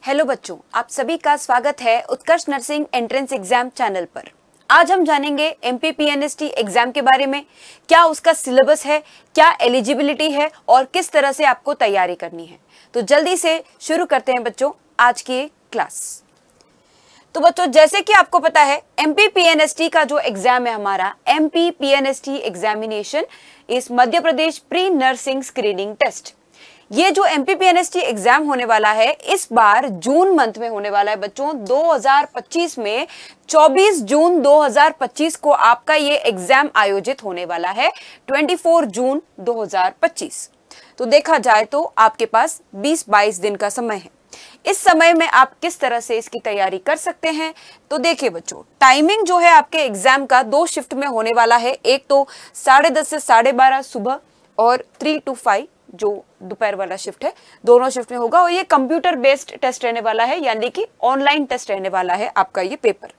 Hello बच्चों, आप सभी का स्वागत है उत्कर्ष नर्सिंग एंट्रेंस एग्जाम चैनल पर। आज हम जानेंगे MPPNST एग्जाम के बारे में, क्या उसका सिलेबस है, क्या एलिजिबिलिटी है और किस तरह से आपको तैयारी करनी है। तो जल्दी से शुरू करते हैं बच्चों आज की क्लास। तो बच्चों, जैसे कि आपको पता है MPPNST का जो एग्जाम है हमारा MPPNST एग्जामिनेशन इस Madhya Pradesh pre nursing screening test, ये जो MPPNST एग्जाम होने वाला है इस बार जून मंथ में होने वाला है बच्चों। 2025 में 24 जून 2025 को आपका ये एग्जाम आयोजित होने वाला है, 24 जून 2025। तो देखा जाए तो आपके पास 20-22 दिन का समय है। इस समय में आप किस तरह से इसकी तैयारी कर सकते हैं, तो देखिए बच्चों, टाइमिंग जो है आपके एग्जाम का 2 शिफ्ट में होने वाला है। एक तो 10:30 से 12:30 सुबह और 3 to 5 जो दोपहर वाला शिफ्ट है, दोनों शिफ्ट में होगा। और ये कंप्यूटर बेस्ड टेस्ट रहने वाला है, यानी कि ऑनलाइन टेस्ट रहने वाला है आपका ये पेपर।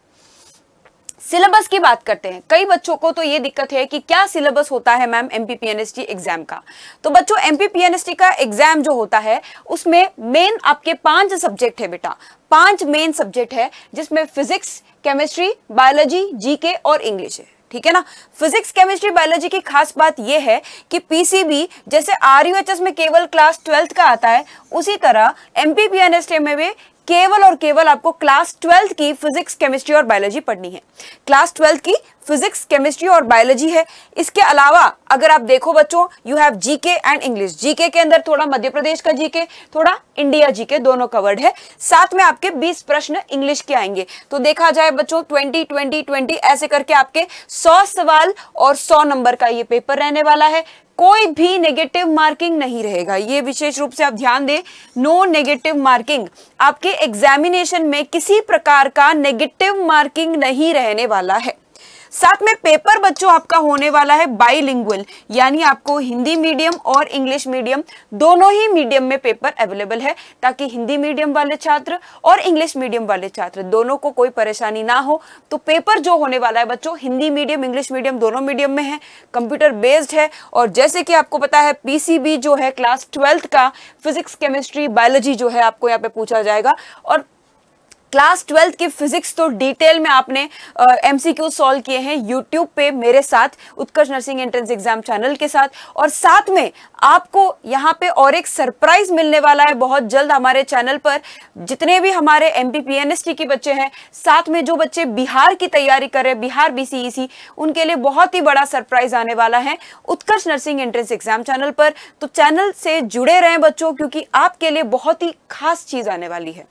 सिलेबस की बात करते हैं। कई बच्चों को तो ये दिक्कत है कि क्या सिलेबस होता है मैम MPPNST एग्जाम का। तो बच्चों, MPPNST का एग्जाम जो होता है उसमें मेन आपके 5 सब्जेक्ट है बेटा, 5 मेन सब्जेक्ट है, जिसमें फिजिक्स, केमिस्ट्री, बायोलॉजी, जीके और इंग्लिश है। ठीक है ना। फिजिक्स, केमिस्ट्री, बायोलॉजी की खास बात यह है कि PCB जैसे RUHS में केवल क्लास 12th का आता है, उसी तरह MPPNST में भी केवल और केवल आपको क्लास 12th की फिजिक्स, केमिस्ट्री और बायोलॉजी पढ़नी है। क्लास 12th की फिजिक्स, केमिस्ट्री और बायोलॉजी है। इसके अलावा अगर आप देखो बच्चों, you have GK and English. GK के अंदर थोड़ा मध्य प्रदेश का जीके, थोड़ा इंडिया जीके, दोनों कवर्ड है। साथ में आपके 20 प्रश्न इंग्लिश के आएंगे। तो देखा जाए बच्चों 20-20-20 ऐसे करके आपके 100 सवाल और 100 नंबर का ये पेपर रहने वाला है। कोई भी नेगेटिव मार्किंग नहीं रहेगा, ये विशेष रूप से आप ध्यान दें। नो नेगेटिव मार्किंग, आपके एग्जामिनेशन में किसी प्रकार का नेगेटिव मार्किंग नहीं रहने वाला है। साथ में पेपर बच्चों आपका होने वाला है बाइलिंगुअल, यानी आपको हिंदी मीडियम और इंग्लिश मीडियम दोनों ही मीडियम में पेपर अवेलेबल है, ताकि हिंदी मीडियम वाले छात्र और इंग्लिश मीडियम वाले छात्र दोनों को कोई परेशानी ना हो। तो पेपर जो होने वाला है बच्चों, हिंदी मीडियम, इंग्लिश मीडियम दोनों मीडियम में है, कंप्यूटर बेस्ड है। और जैसे कि आपको पता है PCB जो है क्लास 12th का फिजिक्स, केमिस्ट्री, बायोलॉजी जो है आपको यहाँ पे पूछा जाएगा। और क्लास 12th की फिजिक्स तो डिटेल में आपने MCQ सॉल्व किए हैं यूट्यूब पे मेरे साथ, उत्कर्ष नर्सिंग एंट्रेंस एग्जाम चैनल के साथ। और साथ में आपको यहाँ पे और एक सरप्राइज मिलने वाला है बहुत जल्द हमारे चैनल पर। जितने भी हमारे MPPNST के बच्चे हैं, साथ में जो बच्चे बिहार की तैयारी कर रहे हैं, बिहार BCEC, उनके लिए बहुत ही बड़ा सरप्राइज आने वाला है उत्कर्ष नर्सिंग एंट्रेंस एग्जाम चैनल पर। तो चैनल से जुड़े रहें बच्चों, क्योंकि आपके लिए बहुत ही खास चीज आने वाली है।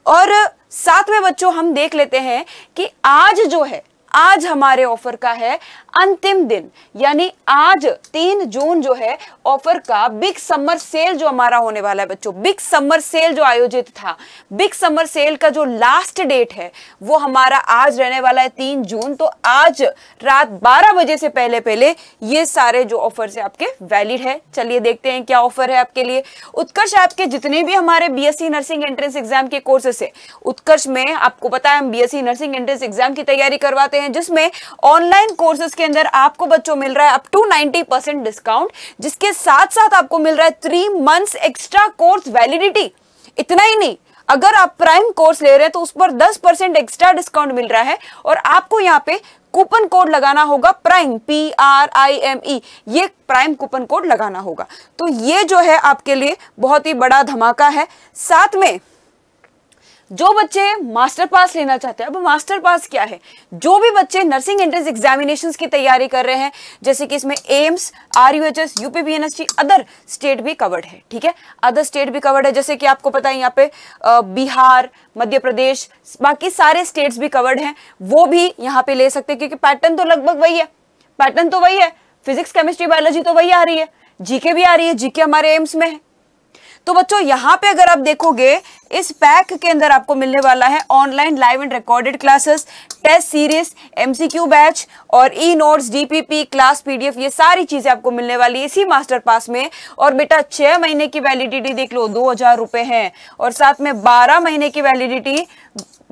और साथ में बच्चों हम देख लेते हैं कि आज जो है, आज हमारे ऑफर का है अंतिम दिन, यानी आज 3 जून जो है ऑफर का बिग समर सेल जो हमारा होने वाला है बच्चों। बिग समर सेल जो आयोजित था, बिग समर सेल का जो लास्ट डेट है वो हमारा आज रहने वाला है 3 जून। तो आज रात 12 बजे से पहले पहले ये सारे जो ऑफर है आपके वैलिड है। चलिए देखते हैं क्या ऑफर है आपके लिए। उत्कर्ष आपके जितने भी हमारे BSc नर्सिंग एंट्रेंस एग्जाम के कोर्सेस है, उत्कर्ष में आपको पता है हम BSc नर्सिंग एंट्रेंस एग्जाम की तैयारी करवाते हैं, जिसमें ऑनलाइन कोर्सेज के अंदर आपको बच्चों मिल रहा है अप टू 90% डिस्काउंट, जिसके साथ साथ आपको मिल रहा है 3 मंथ्स एक्स्ट्रा कोर्स वैलिडिटी। इतना ही नहीं, अगर आप प्राइम कोर्स ले रहे हैं तो उस पर 10% एक्स्ट्रा डिस्काउंट मिल रहा है। और आपको यहाँ पे कूपन कोड लगाना होगा प्राइम, PRIME, ये प्राइम कूपन कोड लगाना होगा। तो ये जो है आपके लिए बहुत ही बड़ा धमाका है। साथ में जो बच्चे मास्टर पास लेना चाहते हैं, अब मास्टर पास क्या है, जो भी बच्चे नर्सिंग एंट्रेंस एग्जामिनेशंस की तैयारी कर रहे हैं, जैसे कि इसमें AIIMS, RUHS, UPPNST, other state भी कवर्ड है। ठीक है, अदर स्टेट भी कवर्ड है, जैसे कि आपको पता है यहाँ पे बिहार, मध्य प्रदेश, बाकी सारे स्टेट्स भी कवर्ड हैं, वो भी यहाँ पे ले सकते हैं, क्योंकि पैटर्न तो लगभग वही है। पैटर्न तो वही है, फिजिक्स, केमिस्ट्री, बायोलॉजी तो वही आ रही है, जीके भी आ रही है, जीके हमारे एम्स में है। तो बच्चों यहाँ पे अगर आप देखोगे, इस पैक के अंदर आपको मिलने वाला है online live and recorded classes, test series, MCQ batch और E-नोट्स, DPP, क्लास PDF, ये सारी चीजें आपको मिलने वाली है इसी मास्टर पास में। और बेटा 6 महीने की वैलिडिटी देख लो, 2000 रुपए है। और साथ में 12 महीने की वैलिडिटी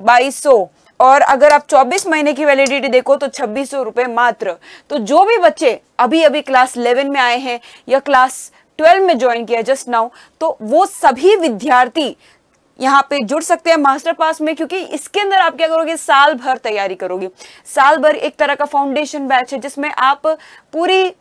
2200, और अगर आप 24 महीने की वैलिडिटी देखो तो 2600 रुपए मात्र। तो जो भी बच्चे अभी अभी क्लास 11 में आए हैं या क्लास 12 में ज्वाइन किया जस्ट नाउ, तो वो सभी विद्यार्थी यहाँ पे जुड़ सकते हैं मास्टर पास में, क्योंकि इसके अंदर आप क्या करोगे, साल भर तैयारी करोगे। साल भर एक तरह का फाउंडेशन बैच है जिसमें आप पूरी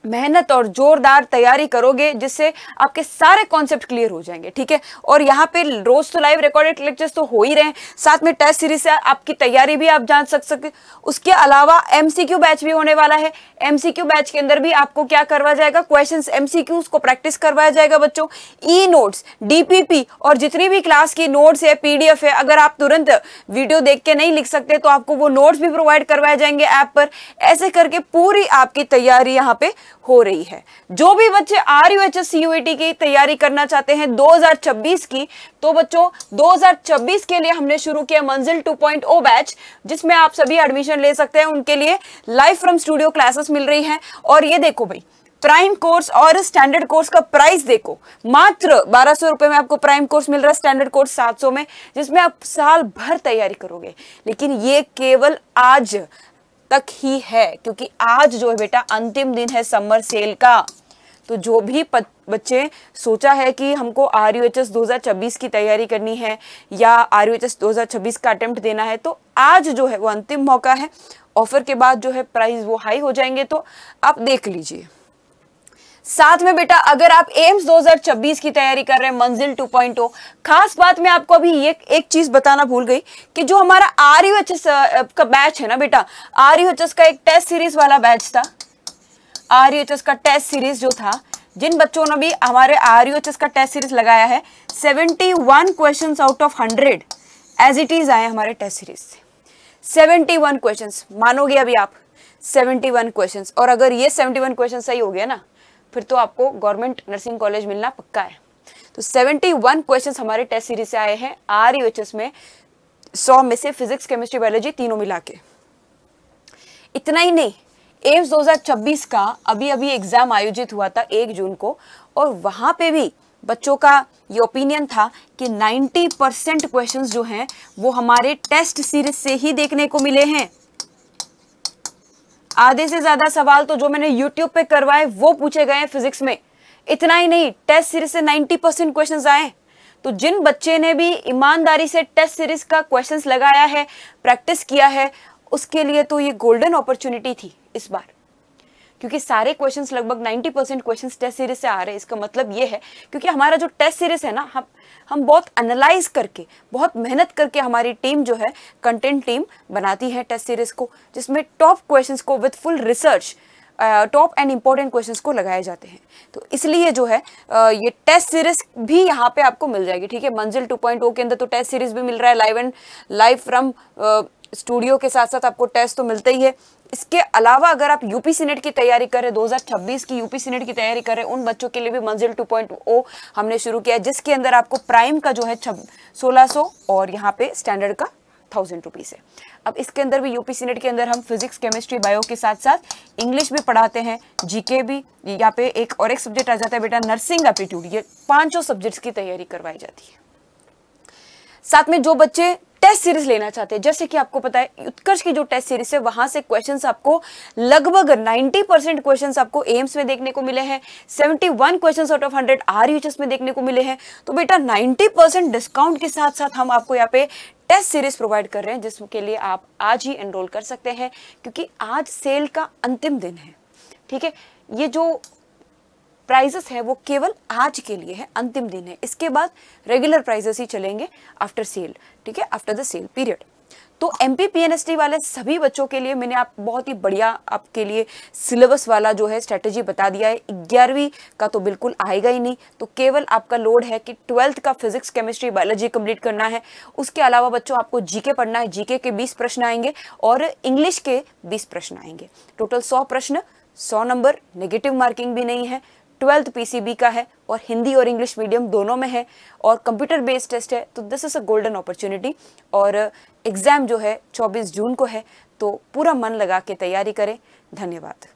मेहनत और जोरदार तैयारी करोगे, जिससे आपके सारे कॉन्सेप्ट क्लियर हो जाएंगे। ठीक है, और यहाँ पे रोज तो लाइव रिकॉर्डेड लेक्चर्स तो हो ही रहे हैं, साथ में टेस्ट सीरीज से आपकी तैयारी भी आप जान सकते। उसके अलावा एमसीक्यू बैच भी होने वाला है। एमसीक्यू बैच के अंदर भी आपको क्या करवाया जाएगा, क्वेश्चंस एमसीक्यूज को प्रैक्टिस करवाया जाएगा बच्चों। ई नोट्स, डीपीपी और जितनी भी क्लास की नोट्स है, पीडीएफ है, अगर आप तुरंत वीडियो देख के नहीं लिख सकते तो आपको वो नोट्स भी प्रोवाइड करवाए जाएंगे ऐप पर। ऐसे करके पूरी आपकी तैयारी यहाँ पे हो रही है। जो भी बच्चे RUHS CUET की तैयारी करना चाहते हैं 2026 की, तो बच्चों 2026 के लिए हमने शुरू किया मंजिल 2.0 बैच, जिसमें आप सभी एडमिशन ले सकते हैं। उनके लिए लाइव फ्रॉम स्टूडियो क्लासेस मिल रही हैं। और ये देखो भाई, प्राइम कोर्स और स्टैंडर्ड कोर्स का प्राइस देखो, मात्र 1200 रुपए में आपको प्राइम कोर्स मिल रहा है, स्टैंडर्ड कोर्स 700 में, जिसमें आप साल भर तैयारी करोगे। लेकिन ये केवल आज तक ही है, क्योंकि आज जो है बेटा अंतिम दिन है समर सेल का। तो जो भी बच्चे सोचा है कि हमको RUHS 2026 की तैयारी करनी है या RUHS 2026 का अटेम्प्ट देना है, तो आज जो है वो अंतिम मौका है। ऑफर के बाद जो है प्राइस वो हाई हो जाएंगे, तो आप देख लीजिए। साथ में बेटा अगर आप एम्स 2026 की तैयारी कर रहे हैं मंजिल 2.0, खास बात मैं आपको अभी एक चीज बताना भूल गई कि जो हमारा RUHS का बैच है ना बेटा, RUHS का एक टेस्ट सीरीज वाला बैच था। RUHS का टेस्ट सीरीज जो था, जिन बच्चों ने भी हमारे RUHS का टेस्ट सीरीज लगाया है, 71 questions out of 100 as it is आए हमारे टेस्ट सीरीज से। 71 क्वेश्चंस, मानोगे अभी आप, 71 क्वेश्चंस। और अगर ये 71 क्वेश्चन सही हो गया ना, फिर तो आपको गवर्नमेंट नर्सिंग कॉलेज मिलना पक्का है। तो 71 क्वेश्चंस हमारे टेस्ट सीरीज से आए हैं RUHS में, 100 में से फिजिक्स, केमिस्ट्री, बायोलॉजी तीनों मिला के। इतना ही नहीं, एम्स 2026 का अभी अभी एग्जाम आयोजित हुआ था 1 जून को, और वहां पे भी बच्चों का ये ओपिनियन था कि 90% क्वेश्चंस जो हैं वो हमारे टेस्ट सीरीज से ही देखने को मिले हैं। आधे से ज्यादा सवाल तो जो मैंने YouTube पे करवाए वो पूछे गए हैं फिजिक्स में। इतना ही नहीं, टेस्ट सीरीज से 90% क्वेश्चंस आए। तो जिन बच्चे ने भी ईमानदारी से टेस्ट सीरीज का क्वेश्चंस लगाया है, प्रैक्टिस किया है, उसके लिए तो ये गोल्डन अपॉर्चुनिटी थी इस बार, क्योंकि सारे क्वेश्चंस, लगभग 90% क्वेश्चंस टेस्ट सीरीज से आ रहे हैं। इसका मतलब ये है क्योंकि हमारा जो टेस्ट सीरीज है ना, हम बहुत एनालाइज करके, बहुत मेहनत करके हमारी टीम जो है कंटेंट टीम बनाती है टेस्ट सीरीज को, जिसमें टॉप क्वेश्चंस को with full research, top and important questions को लगाए जाते हैं। तो इसलिए जो है ये टेस्ट सीरीज भी यहाँ पे आपको मिल जाएगी। ठीक है, मंजिल 2.0 के अंदर तो टेस्ट सीरीज भी मिल रहा है, लाइव फ्रॉम स्टूडियो के साथ साथ आपको टेस्ट तो मिलता ही है। इसके अलावा अगर आप यूपीसी नेट की तैयारी कर रहे हैं, 2026 की यूपीसी नेट की तैयारी कर रहे हैं, उन बच्चों के लिए भी मंजिल 2.0 हमने शुरू किया है, जिसके अंदर आपको प्राइम का जो है 1600 और यहाँ पे स्टैंडर्ड का 1000 रुपीज है। अब इसके अंदर भी यूपीसी नेट के अंदर हम फिजिक्स, केमिस्ट्री, बायो के साथ साथ इंग्लिश भी पढ़ाते हैं, जीके भी। यहाँ पे एक और एक सब्जेक्ट आ जाता है बेटा नर्सिंग एप्टीट्यूड। ये 5 सब्जेक्ट्स की तैयारी करवाई जाती है। साथ में जो बच्चे टेस्ट सीरीज लेना चाहते हैं, जैसे कि आपको पता है उत्कर्ष की जो टेस्ट सीरीज है, वहां से क्वेश्चंस आपको लगभग 90% क्वेश्चंस आपको एम्स में देखने को मिले हैं, 71 क्वेश्चंस आउट ऑफ 100 RUHS में देखने को मिले हैं। तो बेटा 90% डिस्काउंट के साथ साथ हम आपको यहाँ पे टेस्ट सीरीज प्रोवाइड कर रहे हैं, जिसके लिए आप आज ही एनरोल कर सकते हैं, क्योंकि आज सेल का अंतिम दिन है। ठीक है, ये जो प्राइजेस है वो केवल आज के लिए है, अंतिम दिन है। इसके बाद रेगुलर प्राइजेस ही चलेंगे आफ्टर सेल। ठीक है, आफ्टर द सेल पीरियड। तो MPPNST वाले सभी बच्चों के लिए मैंने आप बहुत ही बढ़िया आपके लिए सिलेबस वाला जो है स्ट्रेटेजी बता दिया है। 11वीं का तो बिल्कुल आएगा ही नहीं, तो केवल आपका लोड है कि 12th का फिजिक्स, केमिस्ट्री, बायोलॉजी कंप्लीट करना है। उसके अलावा बच्चों आपको जीके पढ़ना है, जीके के 20 प्रश्न आएंगे और इंग्लिश के 20 प्रश्न आएंगे। टोटल 100 प्रश्न, 100 नंबर, नेगेटिव मार्किंग भी नहीं है। 12th PCB का है और हिंदी और इंग्लिश मीडियम दोनों में है और कंप्यूटर बेस्ड टेस्ट है। तो this is a golden opportunity. और एग्जाम जो है 24 जून को है, तो पूरा मन लगा के तैयारी करें। धन्यवाद।